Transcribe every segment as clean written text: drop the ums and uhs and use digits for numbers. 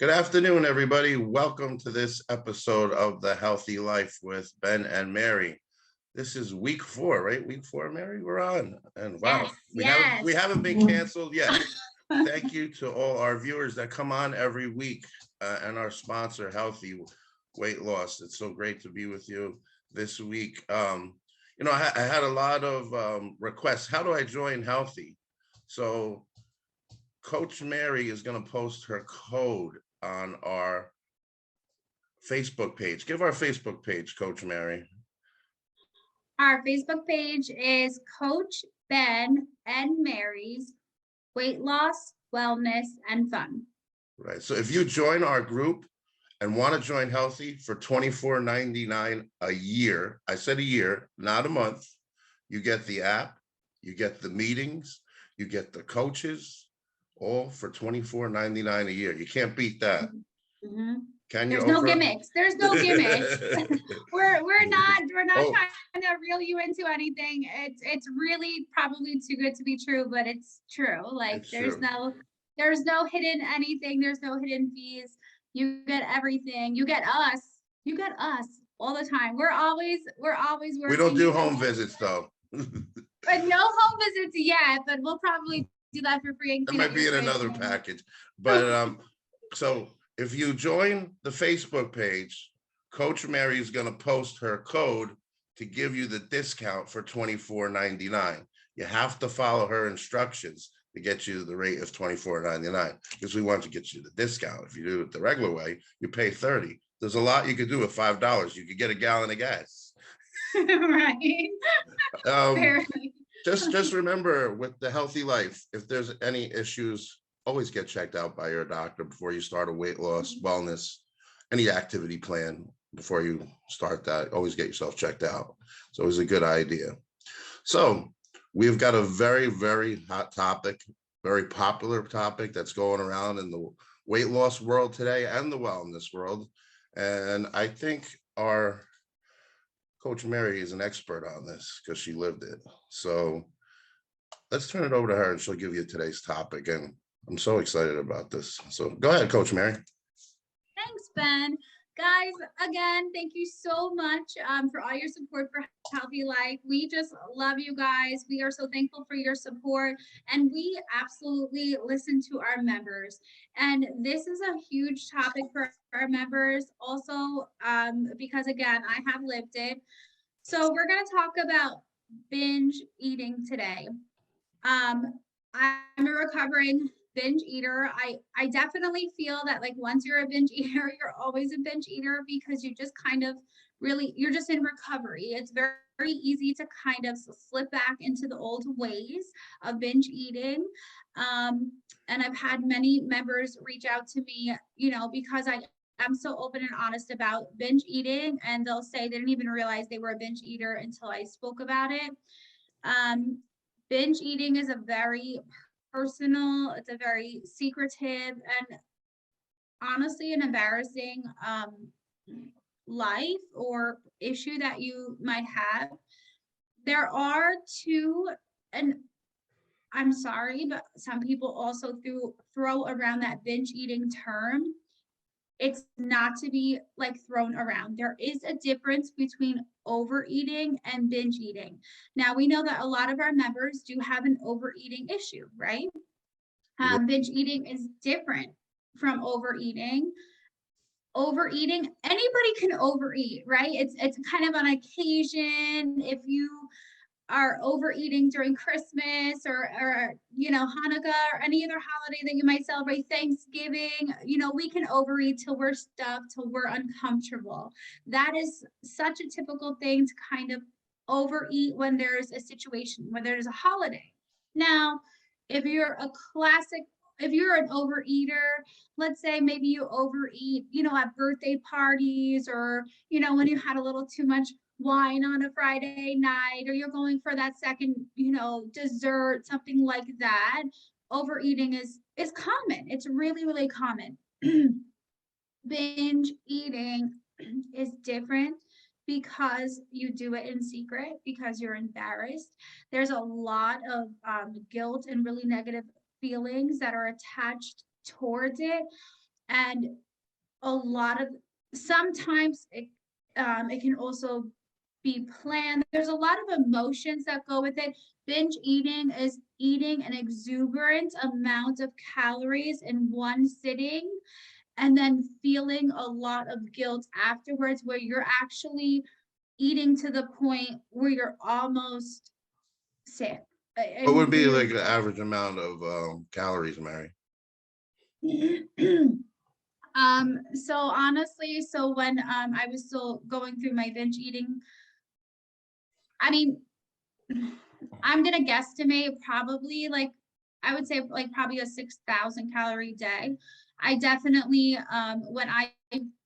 Good afternoon, everybody. Welcome to this episode of The Healthy Life with Ben and Mary. This is week 4, right? Week 4, Mary, we're on. And wow, we haven't been canceled yet. Thank you to all our viewers that come on every week and our sponsor, Healthi Weight Loss. It's so great to be with you this week. I had a lot of requests. How do I join Healthi? So Coach Mary is going to post her code on our Facebook page. Give our Facebook page, Coach Mary. Our Facebook page is Coach Ben and Mary's Weight Loss, Wellness, and Fun. Right. So if you join our group and want to join Healthi for $24.99 a year, I said a year, not a month, you get the app, you get the meetings, you get the coaches, all for $24.99 a year. You can't beat that. Mm-hmm. Can you? There's no gimmicks. There's no gimmicks. we're not trying to reel you into anything. It's really probably too good to be true, but it's true. Like there's no hidden anything. There's no hidden fees. You get everything. You get us. You get us all the time. We're always working. We don't do home visits though. But no home visits yet, but we'll probably do that for free. It might be in another package. But so if you join the Facebook page, Coach Mary is going to post her code to give you the discount for $24.99. You have to follow her instructions to get you the rate of $24.99 because we want to get you the discount. If you do it the regular way, you pay $30. There's a lot you could do with $5. You could get a gallon of gas. Right. Just remember with the Healthy Life, if there's any issues, always get checked out by your doctor before you start a weight loss, wellness, any activity plan before you start that. Always get yourself checked out. It's always a good idea. So we've got a very, very hot topic, very popular topic that's going around in the weight loss world today and the wellness world. And I think our Coach Mary is an expert on this because she lived it. So let's turn it over to her and she'll give you today's topic. And I'm so excited about this. So go ahead, Coach Mary. Thanks, Ben. Guys, again, thank you so much for all your support for Healthy Life. We just love you guys. We are so thankful for your support, and we absolutely listen to our members. And this is a huge topic for our members also because, again, I have lived it. So we're going to talk about binge eating today. I'm a recovering binge eater. I definitely feel that like once you're a binge eater, you're always a binge eater because you just kind of you're just in recovery. It's very, very easy to kind of slip back into the old ways of binge eating. And I've had many members reach out to me, because I'm so open and honest about binge eating, and they'll say they didn't even realize they were a binge eater until I spoke about it. Binge eating is a very personal, it's a very secretive and honestly an embarrassing life or issue that you might have. There are two, and I'm sorry, but some people also throw around that binge eating term. It's not to be like thrown around. There is a difference between overeating and binge eating. Now, we know that a lot of our members do have an overeating issue, right? Binge eating is different from overeating. Overeating, anybody can overeat, right? It's kind of on occasion. If you are overeating during Christmas or Hanukkah or any other holiday that you might celebrate, Thanksgiving, we can overeat till we're stuffed, till we're uncomfortable. That is such a typical thing to kind of overeat when there's a situation, when there's a holiday. Now, if you're an overeater, let's say maybe you overeat, at birthday parties or, when you had a little too much wine on a Friday night, or you're going for that second, dessert, something like that. Overeating is common. It's really, really common. Binge eating is different because you do it in secret, because you're embarrassed. There's a lot of guilt and really negative feelings that are attached towards it. And a lot of, sometimes it can also be planned. There's a lot of emotions that go with it. Binge eating is eating an exuberant amount of calories in one sitting and then feeling a lot of guilt afterwards, where you're actually eating to the point where you're almost sick. What And would be you're like an average amount of calories, Mary? so honestly, so when I was still going through my binge eating, I mean, I'm gonna guesstimate probably like, I would say like probably a 6,000 calorie day. I definitely when I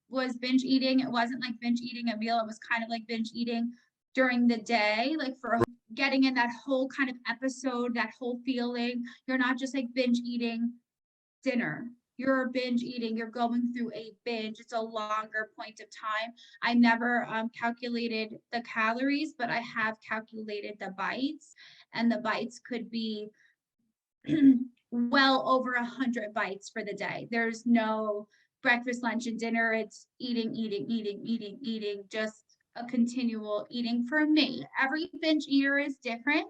was binge eating, it wasn't like binge eating a meal, it was kind of like binge eating during the day, like for getting in that whole kind of episode, that whole feeling. You're not just like binge eating dinner. You're binge eating, you're going through a binge. It's a longer point of time. I never calculated the calories, but I have calculated the bites, and the bites could be well over 100 bites for the day. There's no breakfast, lunch, and dinner. It's eating, eating, eating, eating, eating, just a continual eating for me. Every binge eater is different.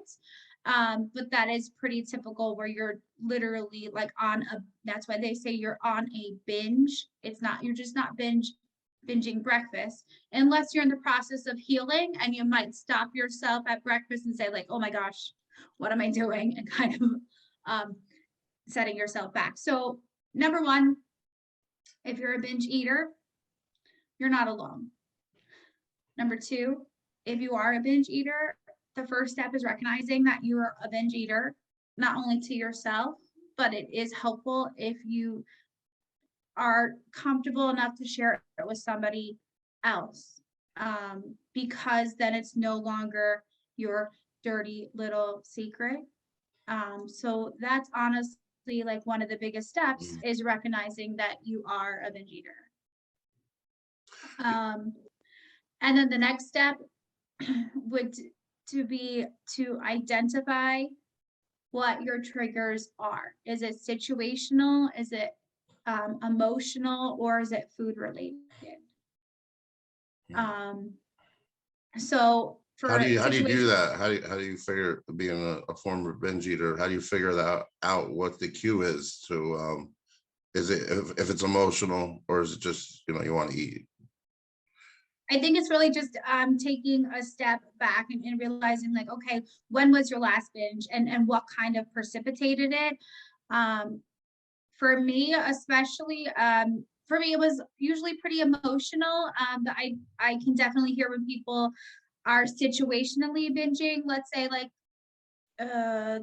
But that is pretty typical, where you're literally like on a, that's why they say you're on a binge. It's not, you're just not binging breakfast, unless you're in the process of healing, and you might stop yourself at breakfast and say like, oh my gosh, what am I doing? And kind of um, setting yourself back. So number one, if you're a binge eater, you're not alone. Number two, if you are a binge eater, the first step is recognizing that you're a binge eater, not only to yourself, but it is helpful if you are comfortable enough to share it with somebody else, because then it's no longer your dirty little secret. So that's honestly like one of the biggest steps, Mm. is recognizing that you are a binge eater. Um, and then the next step would to be to identify what your triggers are. Is it situational? Is it emotional? Or is it food related? Mm. Um, so How do for you do situation, that? How do you figure, being a former binge eater? How do you figure that out? What the cue is to is it, if it's emotional, or is it just, you want to eat? I think it's really just taking a step back and realizing like, okay, when was your last binge, and what kind of precipitated it? Um, for me, especially, for me, it was usually pretty emotional. But I can definitely hear when people are situationally binging. Let's say like uh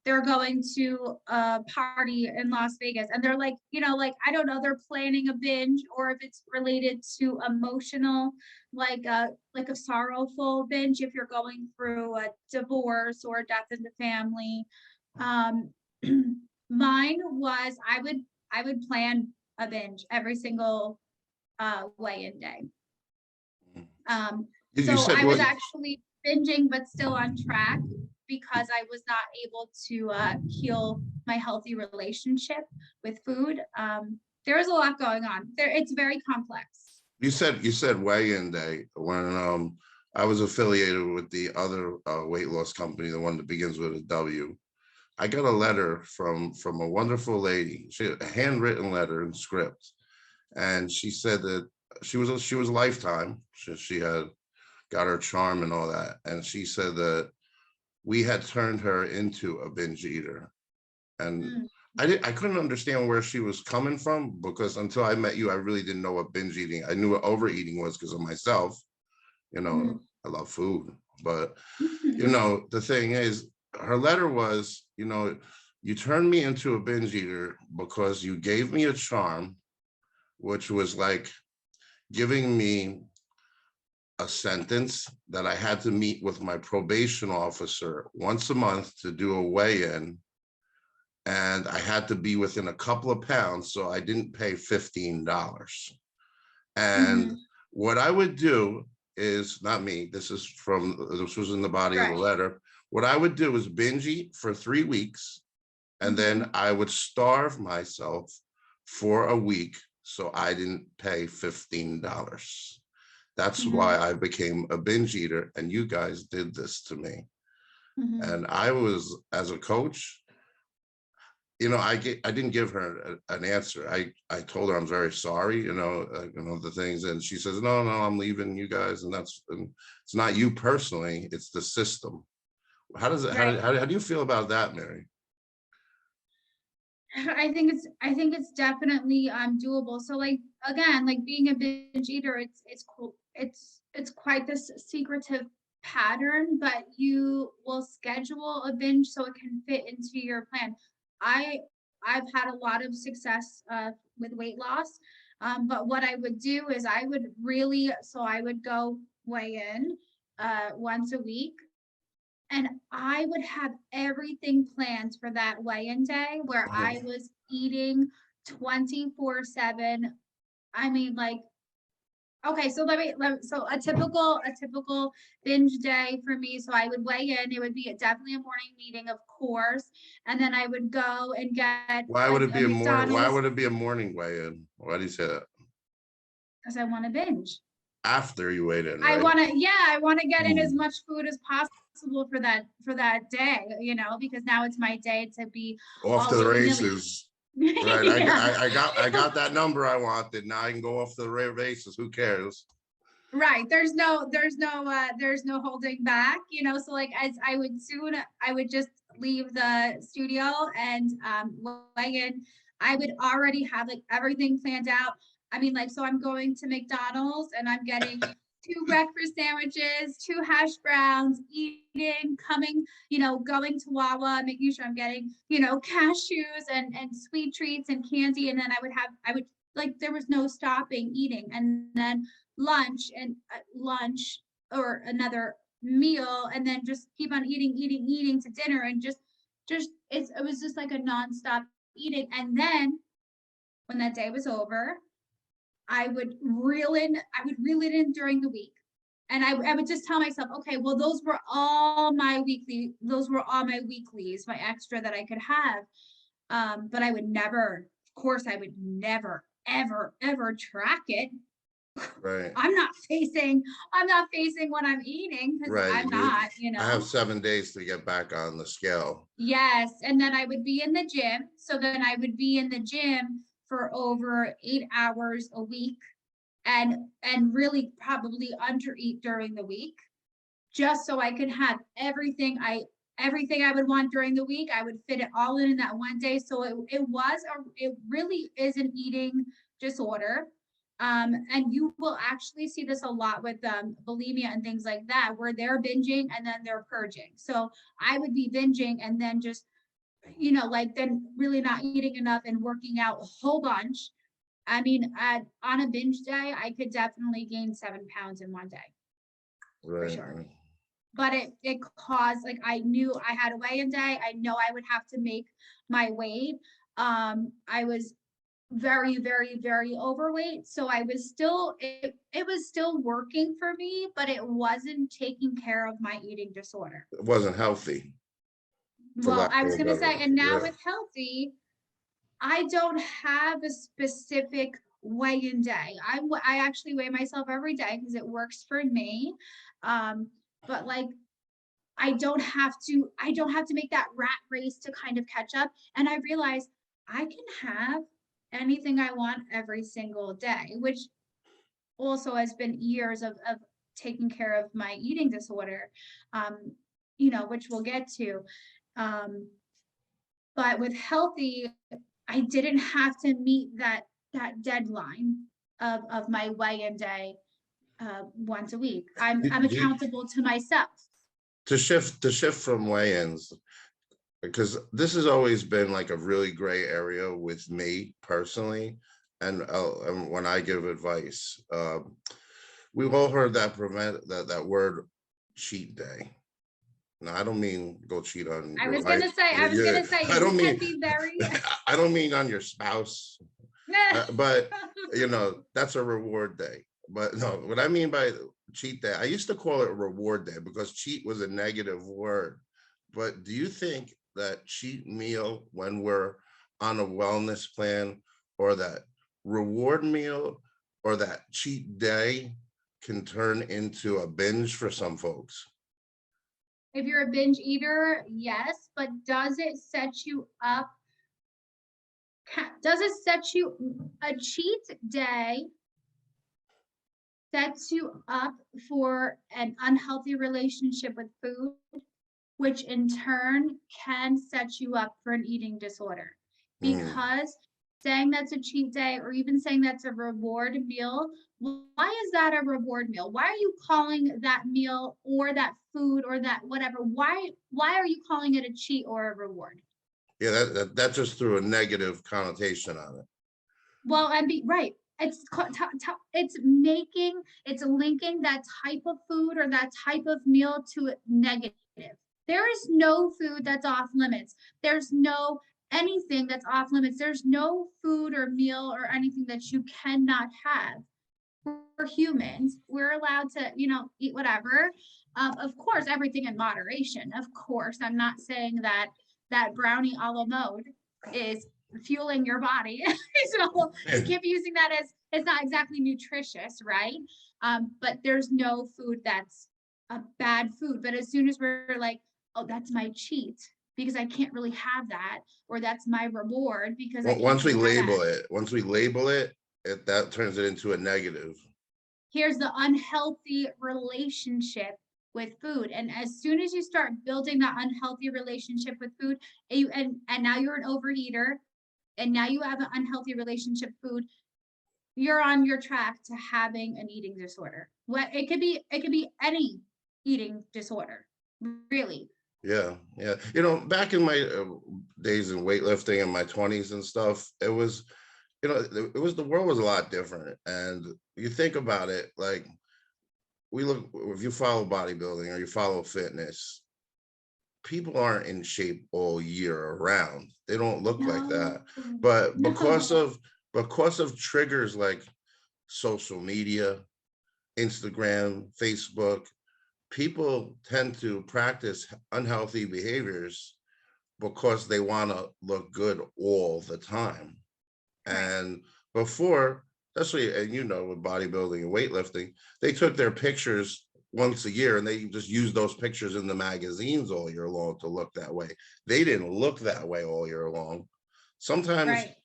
they're going to a party in Las Vegas, and they're like, like, I don't know, they're planning a binge, or if it's related to emotional, like a sorrowful binge, if you're going through a divorce or a death in the family. Um, mine was, I would plan a binge every single weigh-in day. Mm. You So said I was what? actually binging, but still on track, because I was not able to heal my healthy relationship with food. There is a lot going on there. It's very complex. You said weigh-in day. When I was affiliated with the other weight loss company, the one that begins with a W, I got a letter from a wonderful lady. She had a handwritten letter and script, and she said that she was a lifetime. She had got her charm and all that, and she said that we had turned her into a binge eater. And Mm, I couldn't understand where she was coming from, because until I met you, I really didn't know what binge eating. I knew what overeating was because of myself. mhm, I love food, but mhm, the thing is, her letter was, you turned me into a binge eater because you gave me a charm, which was like giving me a sentence that I had to meet with my probation officer once a month to do a weigh-in, and I had to be within a couple of pounds, so I didn't pay $15. And mhm. what I would do is, not me, this was in the body of the Right. letter. What I would do is binge eat for 3 weeks, and then Mhm. I would starve myself for a week so I didn't pay $15. That's why Mhm, I became a binge eater, and you guys did this to me. mhm. And I was, as a coach, I didn't give her an answer. I told her I'm very sorry, the things, and she says, no, no, I'm leaving you guys, and it's not you personally, it's the system. How does it? Right. How do you feel about that, Mary? I think it's definitely doable. So like again, like being a binge eater, it's cool. It's quite this secretive pattern, but you will schedule a binge so it can fit into your plan. I I've had a lot of success with weight loss. But what I would do is I would go weigh in once a week, and I would have everything planned for that weigh-in day where I Mhm. was eating 24/7. I mean, like, okay, so so a typical binge day for me. So I would weigh in. It would be definitely a morning meeting, of course, and then I would go and get Why would it a be a morning? Why McDonald's would it be a morning weigh-in? Why do you say that? because I want to binge. After you weighed in, right? I want to get in as Hmm. much food as possible for that day, because now it's my day to be Off to all the willy-nilly. races. Right. Yeah. I got that number I wanted. Now I can go off to the races. Who cares? Right. There's no holding back, so like as I would just leave the studio and weigh in. I would already have like everything planned out. I mean, like, so I'm going to McDonald's and I'm getting two breakfast sandwiches, two hash browns, eating, going to Wawa, making sure I'm getting, cashews and sweet treats and candy. And then I would like there was no stopping eating. And then lunch or another meal, and then just keep on eating to dinner, and it was just like a nonstop eating. And then when that day was over, I would reel it in during the week. And I would just tell myself, okay, well, those were all my weeklies, my extra that I could have. But of course, I would never, ever, ever track it. Right. I'm not facing what I'm eating because Right. I'm not, I have 7 days to get back on the scale. Yes, and then I would be in the gym. So then I would be in the gym for over 8 hours a week, and really probably under eat during the week, just so I could have everything I would want during the week. I would fit it all in that one day. So it really is an eating disorder. And you will actually see this a lot with bulimia and things like that, where they're binging and then they're purging. So I would be binging and then just, like then really not eating enough and working out a whole bunch. I mean, on a binge day, I could definitely gain 7 pounds in one day for Right. sure. But it caused, like, I knew I had a weigh-in day. I know I would have to make my weight. I was very, very, very overweight. So it was still working for me, but it wasn't taking care of my eating disorder. It wasn't healthy, for Well, lack I of was a gonna better say, word. and now Yeah. with Healthy, I don't have a specific weigh-in day. I actually weigh myself every day because it works for me. But like I don't have to make that rat race to kind of catch up. And I realized I can have anything I want every single day, which also has been years of taking care of my eating disorder, which we'll get to. Um, but with Healthy, I didn't have to meet that deadline of my weigh-in day once a week. I'm accountable to myself. To shift from weigh-ins, because this has always been like a really gray area with me personally, and when I give advice, we've all heard that word cheat day. Now, I don't mean go cheat on I your was wife. gonna say, I was Yeah, gonna say I you don't can mean be very. I don't mean on your spouse, but that's a reward day. But no, what I mean by cheat day, I used to call it reward day because cheat was a negative word. But do you think that cheat meal when we're on a wellness plan, or that reward meal or that cheat day can turn into a binge for some folks. If you're a binge eater, yes, but does it set you up? Does it set you a cheat day sets you up for an unhealthy relationship with food, which in turn can set you up for an eating disorder. Mm. Because saying that's a cheat day or even saying that's a reward meal, why is that a reward meal? Why are you calling that meal or that food or that whatever? Why are you calling it a cheat or a reward? Yeah, that just threw a negative connotation on it. Well, and be right. It's it's linking that type of food or that type of meal to negative. There is no food that's off limits. There's no anything that's off limits. There's no food or meal or anything that you cannot have. We're humans. We're allowed to, eat whatever. Of course, everything in moderation. Of course, I'm not saying that that brownie a la mode is fueling your body. So you can't be using that as it's not exactly nutritious, right? But there's no food that's a bad food. But as soon as we're like, oh, that's my cheat because I can't really have that, or that's my reward because I Well, can't really have that. once we label it, that turns it into a negative. Here's the unhealthy relationship with food. And as soon as you start building that unhealthy relationship with food, and now you're an overeater, and now you have an unhealthy relationship with food, you're on your track to having an eating disorder. What it could be any eating disorder, really. Yeah, yeah. Back in my days in weightlifting in my 20s and stuff, the world was a lot different. And you think about it, like if you follow bodybuilding or you follow fitness, people aren't in shape all year around. They don't look like No, that. But no. because of triggers like social media, Instagram, Facebook, people tend to practice unhealthy behaviors because they want to look good all the time. Right. And before, especially, and with bodybuilding and weightlifting, they took their pictures once a year and they just used those pictures in the magazines all year long to look that way. They didn't look that way all year long. Sometimes, Right.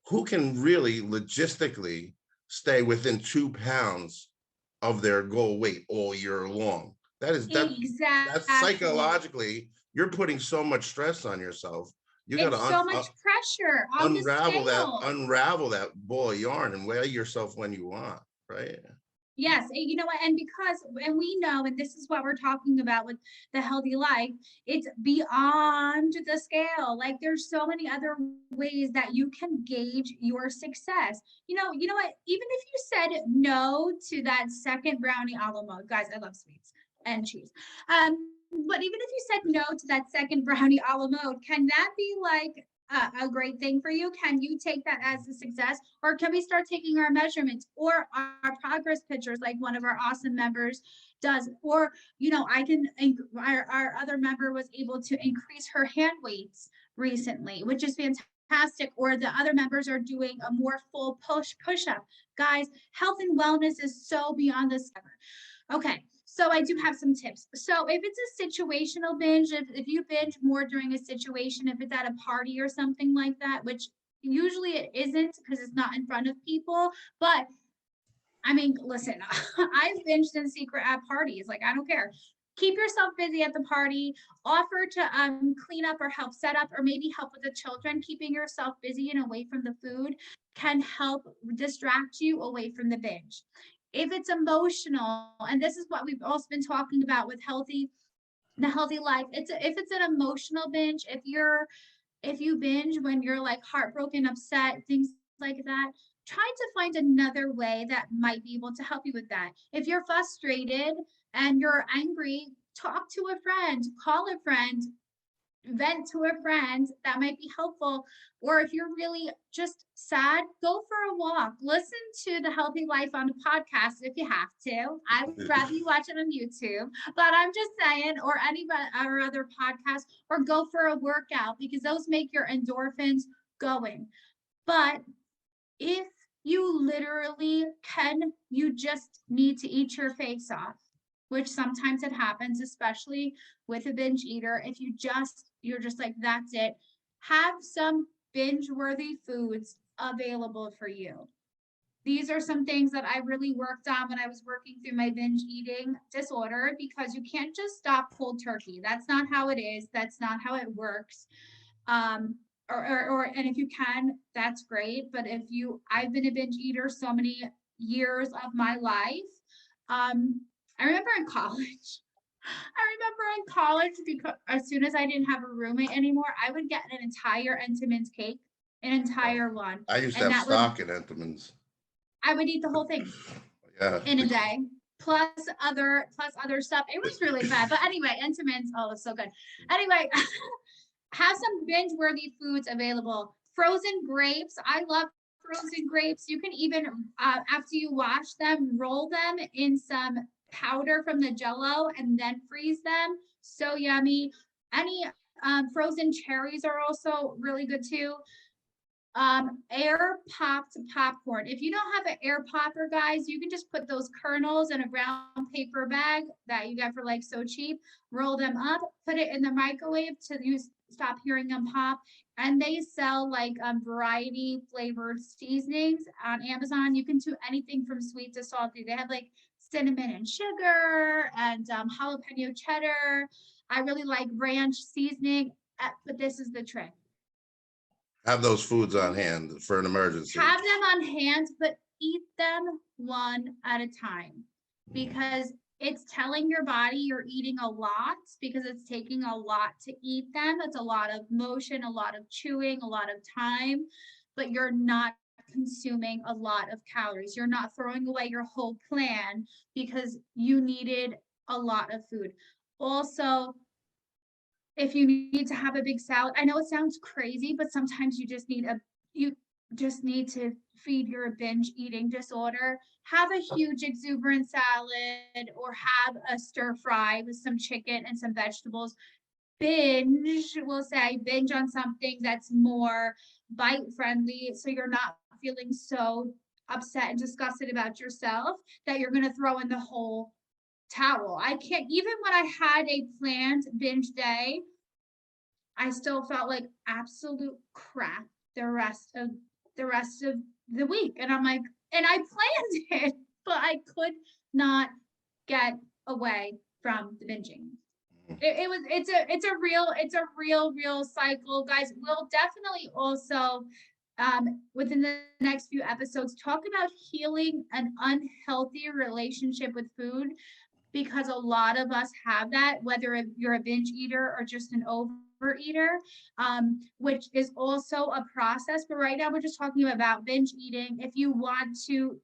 who can really logistically stay within 2 pounds of their goal weight all year long? That's Exactly. psychologically, you're putting so much stress on yourself. You got It's so to much pressure on the scale. unravel that ball of yarn and weigh yourself when you want, right? Yes, and you know what? And we know, and this is what we're talking about with the healthy life, it's beyond the scale. Like there's so many other ways that you can gauge your success. You know what? Even if you said no to that second brownie a la mode, guys, I love sweets and cheese. But even if you said no to that second brownie a la mode, can that be like a great thing for you? Can you take that as a success? Or can we start taking our measurements or our progress pictures like one of our awesome members does? Or, our other member was able to increase her hand weights recently, which is fantastic. Or the other members are doing a more full push up. Guys, health and wellness is so beyond this ever. Okay, so I do have some tips. So if it's a situational binge, if you binge more during a situation, if it's at a party or something like that, which usually it isn't because it's not in front of people, but I mean, listen, I've binged in secret at parties. Like, I don't care. Keep yourself busy at the party. Offer to clean up or help set up, or maybe help with the children. Keeping yourself busy and away from the food can help distract you away from the binge. If it's emotional, and this is what we've also been talking about with the healthy life. If it's an emotional binge, if you binge when you're like heartbroken, upset, things like that, try to find another way that might be able to help you with that. If you're frustrated and you're angry, talk to a friend, call a friend, vent to a friend, that might be helpful. Or if you're really just sad, go for a walk. Listen to the Healthy Life on the podcast if you have to. I would rather you watch it on YouTube, but I'm just saying, or any or other podcast, or go for a workout because those make your endorphins going. But if you literally can, you just need to eat your face off, which sometimes it happens, especially with a binge eater. If you're just like, that's it, have some binge worthy foods available for you. These are some things that I really worked on when I was working through my binge eating disorder, because you can't just stop cold turkey. That's not how it is. That's not how it works. Um, and if you can, that's great. But I've been a binge eater so many years of my life. I remember in college, because as soon as I didn't have a roommate anymore, I would get an entire Entenmann's cake, an Oh, entire one. I used to And have that was, stock in Entenmann's. I would eat the whole thing Yeah. in a day, plus other stuff. It was really bad. But anyway, Entenmann's, oh, it's so good. Anyway, have some binge worthy foods available. Frozen grapes. I love frozen grapes. You can even, after you wash them, roll them in some powder from the Jello and then freeze them. So yummy. Any frozen cherries are also really good too. Air popped popcorn. If you don't have an air popper, guys, you can just put those kernels in a brown paper bag that you get for like so cheap, roll them up, put it in the microwave till you stop hearing them pop. And they sell like variety flavored seasonings on Amazon. You can do anything from sweet to salty. They have like cinnamon and sugar and jalapeno cheddar. I really like ranch seasoning, but this is the trick. Have those foods on hand for an emergency. Have them on hand, but eat them one at a time, because it's telling your body you're eating a lot, because it's taking a lot to eat them. It's a lot of motion, a lot of chewing, a lot of time, but you're not consuming a lot of calories. You're not throwing away your whole plan because you needed a lot of food. Also, if you need to have a big salad, I know it sounds crazy, but sometimes you just need to feed your binge eating disorder. Have a huge exuberant salad or have a stir fry with some chicken and some vegetables. Binge on something that's more bite friendly, so you're not feeling so upset and disgusted about yourself that you're going to throw in the whole towel. I can't, even when I had a planned binge day, I still felt like absolute crap the rest of the week. And I'm like, and I planned it, but I could not get away from the binging. It's a real cycle, guys. We'll definitely also within the next few episodes talk about healing an unhealthy relationship with food, because a lot of us have that, whether you're a binge eater or just an overeater, which is also a process. But right now, we're just talking about binge eating. If you want to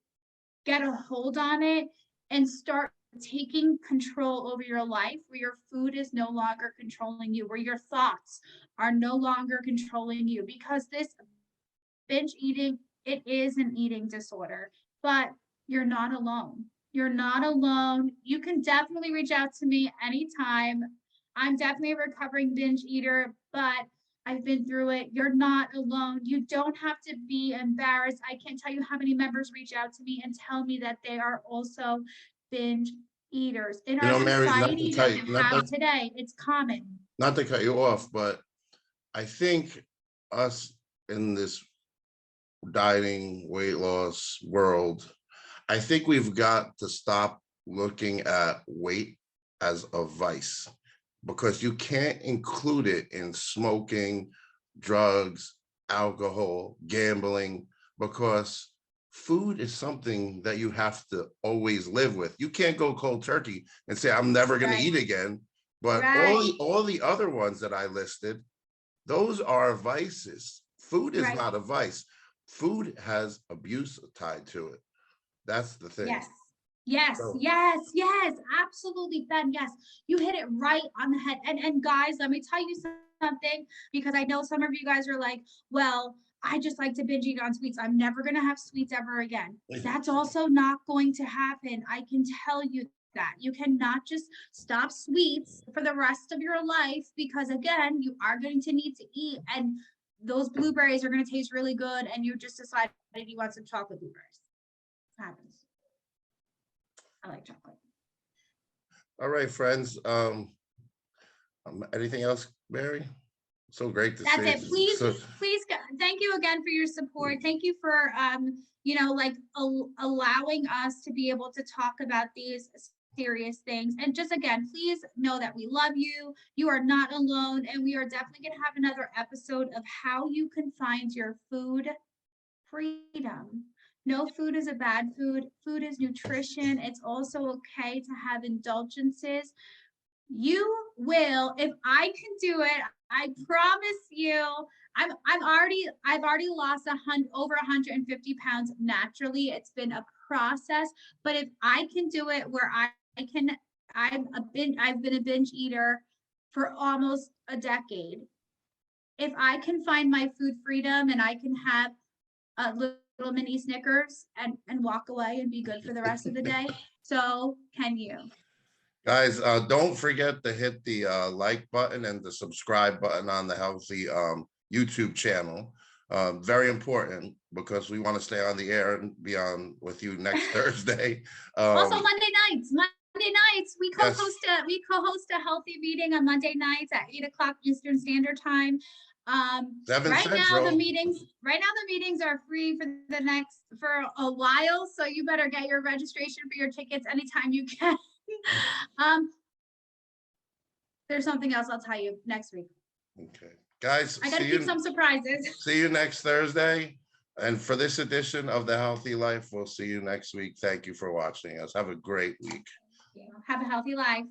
get a hold on it and start taking control over your life, where your food is no longer controlling you, where your thoughts are no longer controlling you, because this binge eating, it is an eating disorder, but you're not alone. You're not alone. You can definitely reach out to me anytime. I'm definitely a recovering binge eater, but I've been through it. You're not alone. You don't have to be embarrassed. I can't tell you how many members reach out to me and tell me that they are also binge eaters. In our Mary, society that we have today, it's common. not to cut you off, but I think us in this dieting, weight loss world, I think we've got to stop looking at weight as a vice, because you can't include it in smoking, drugs, alcohol, gambling, because food is something that you have to always live with. You can't go cold turkey and say, I'm never going to eat again. But all the other ones that I listed, those are vices. Food is not a vice. Food has abuse tied to it. That's the thing. Yes, absolutely, Ben. Yes, you hit it right on the head. And guys, let me tell you something, because I know some of you guys are like, well, I just like to binge eat on sweets. I'm never gonna have sweets ever again. That's also not going to happen. I can tell you that. You cannot just stop sweets for the rest of your life, because again, you are going to need to eat. And those blueberries are going to taste really good, and you just decided you want some chocolate blueberries. It happens. I like chocolate. All right, friends. Anything else, Mary? So great to That's see it. you. Please, So, please, thank you again for your support. Thank you for, like allowing us to be able to talk about these serious things. And just again, please know that we love you. You are not alone. And we are definitely going to have another episode of how you can find your food freedom. No food is a bad food. Food is nutrition. It's also okay to have indulgences. You will, if I can do it, I promise you. I've already lost over 150 pounds naturally. It's been a process, but if I can do it where I can, I've been a binge eater for almost a decade. If I can find my food freedom and I can have a little mini Snickers and walk away and be good for the rest of the day, so can you. guys, don't forget to hit the like button and the subscribe button on the Healthy YouTube channel. Very important because we want to stay on the air and be on with you next Thursday. Also Monday nights. Monday nights we co-host Yes. a healthy meeting on Monday nights at 8 o'clock Eastern Standard Time. 7 Right now the Central. meetings are free for a while, so you better get your registration for your tickets anytime you can. There's something else I'll tell you next week. Okay, guys, I gotta keep some surprises. see you next Thursday. And for this edition of The Healthy Life, we'll see you next week. Thank you for watching us. Have a great week. Have a healthy life.